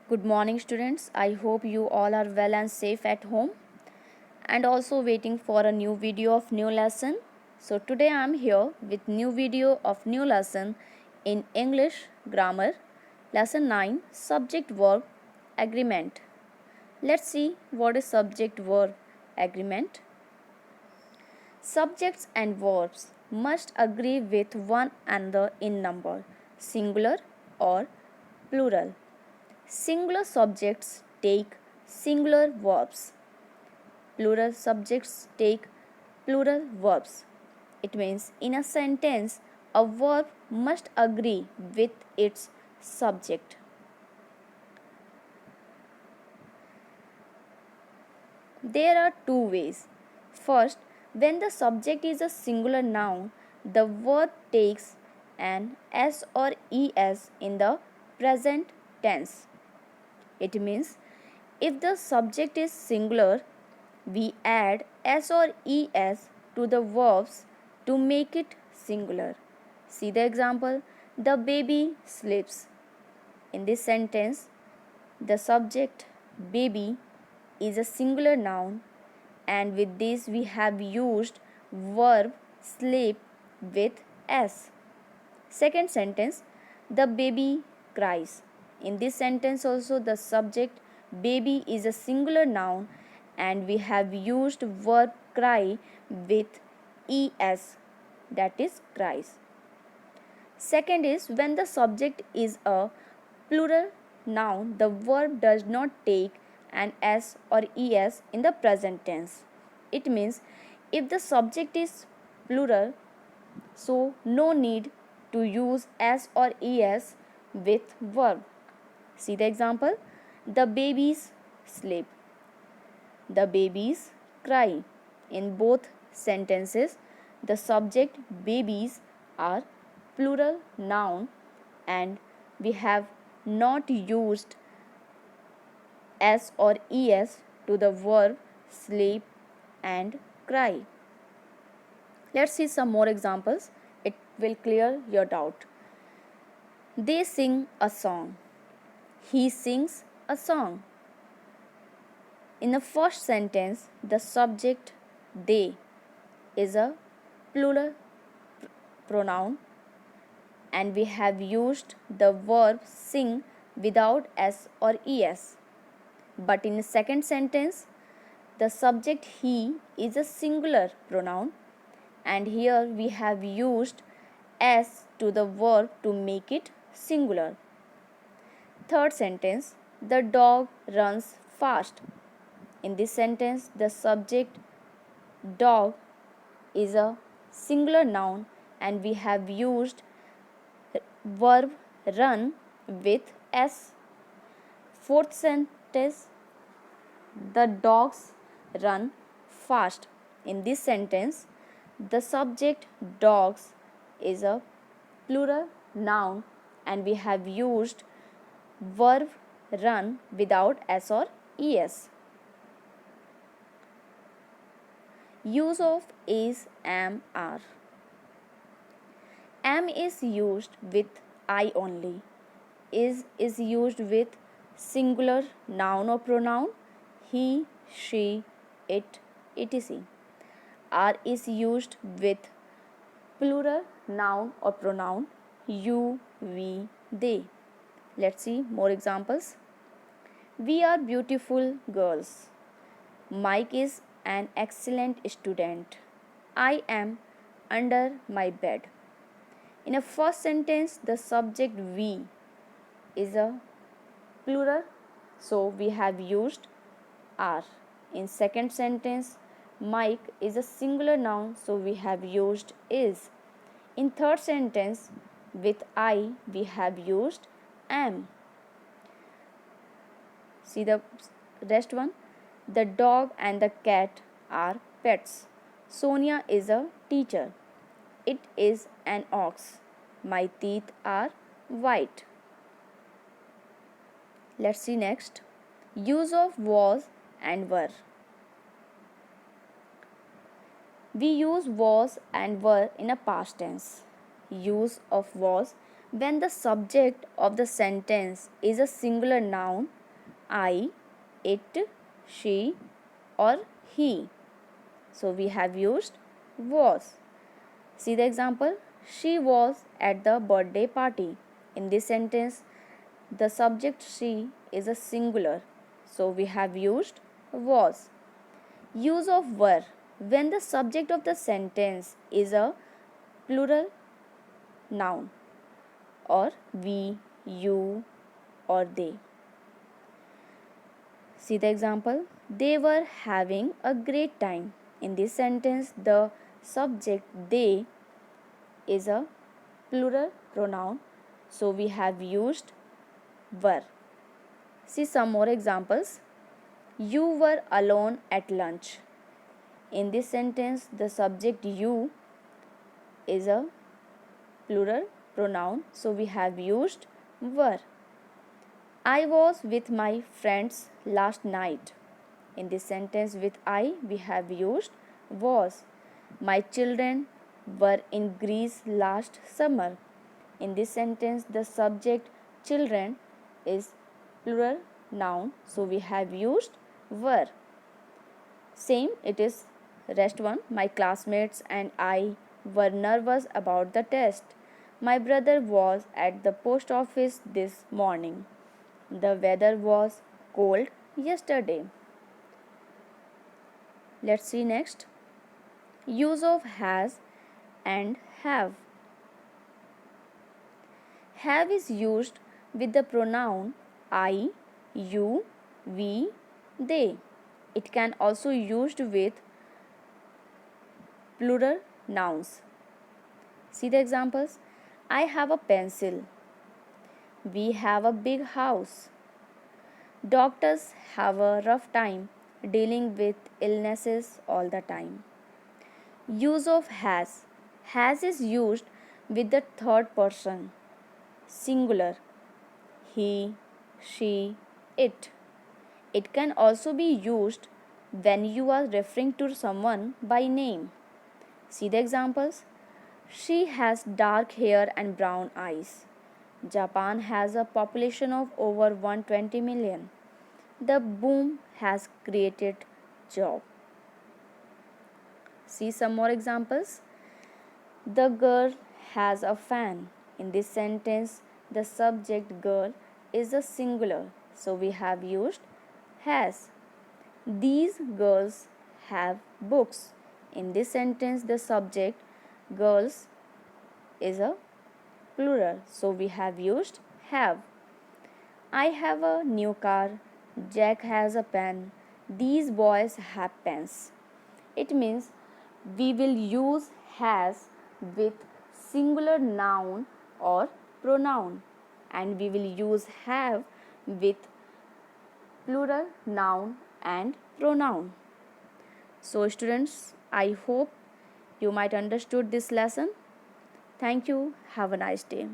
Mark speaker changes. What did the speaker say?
Speaker 1: Good morning, students. I hope you all are well and safe at home and also waiting for a new video of new lesson. So today I am here with new video of new lesson in English grammar, lesson 9, subject verb agreement. Let's see what is subject verb agreement. Subjects and verbs must agree with one another in number, singular or plural. Singular subjects take singular verbs. Plural subjects take plural verbs. It means in a sentence, a verb must agree with its subject. There are two ways. First, when the subject is a singular noun, the verb takes an s or es in the present tense. It means if the subject is singular, we add s or es to the verbs to make it singular. See the example, the baby sleeps. In this sentence, the subject baby is a singular noun, and with this we have used verb sleep with s. Second sentence, the baby cries. In this sentence also the subject baby is a singular noun and we have used verb cry with es, that is cries. Second is when the subject is a plural noun, the verb does not take an s or es in the present tense. It means if the subject is plural, so no need to use s or es with verb. See the example, the babies sleep, the babies cry. In both sentences, the subject babies are plural noun and we have not used s or es to the verb sleep and cry. Let's see some more examples. It will clear your doubt. They sing a song. He sings a song. In the first sentence, the subject they is a plural pronoun and we have used the verb sing without s or es. But in the second sentence, the subject he is a singular pronoun and here we have used s to the verb to make it singular. Third sentence, the dog runs fast. In this sentence, the subject dog is a singular noun and we have used verb run with s. Fourth sentence, the dogs run fast. In this sentence, the subject dogs is a plural noun and we have used verb run without s or es. Use of is, am, are. Am is used with I only. Is used with singular noun or pronoun he, she, it, etc. Are is used with plural noun or pronoun you, we, they. Let's see more examples. We are beautiful girls. Mike is an excellent student. I am under my bed. In a first sentence, the subject we is a plural, so we have used are. In second sentence, Mike is a singular noun, so we have used is. In third sentence, with I, we have used am. See the rest one. The dog and the cat are pets. Sonia is a teacher. It is an ox. My teeth are white. Let's see next. Use of was and were. We use was and were in a past tense. Use of was when the subject of the sentence is a singular noun, I, it, she, or he. So we have used was. See the example. She was at the birthday party. In this sentence, the subject she is a singular. So we have used was. Use of were. When the subject of the sentence is a plural noun or we, you, or they. See the example. They were having a great time. In this sentence, the subject they is a plural pronoun, so we have used were. See some more examples. You were alone at lunch. In this sentence, the subject you is a plural pronoun, so we have used were. I was with my friends last night. In this sentence with I, we have used was. My children were in Greece last summer. In this sentence, the subject children is plural noun, so we have used were. Same it is rest one. My classmates and I were nervous about the test. My brother was at the post office this morning. The weather was cold yesterday. Let's see next. Use of has and have. Have is used with the pronoun I, you, we, they. It can also used with plural nouns. See the examples. I have a pencil. We have a big house. Doctors have a rough time dealing with illnesses all the time. Use of has. Has is used with the third person, singular, he, she, it. It can also be used when you are referring to someone by name. See the examples. She has dark hair and brown eyes. Japan has a population of over 120 million. The boom has created job. See some more examples. The girl has a fan. In this sentence, the subject girl is a singular, so we have used has. These girls have books. In this sentence, the subject girls is a plural, so we have used have. I have a new car. Jack has a pen. These boys have pens. It means we will use has with singular noun or pronoun, and we will use have with plural noun and pronoun. So students, I hope you might understood this lesson. Thank you. Have a nice day.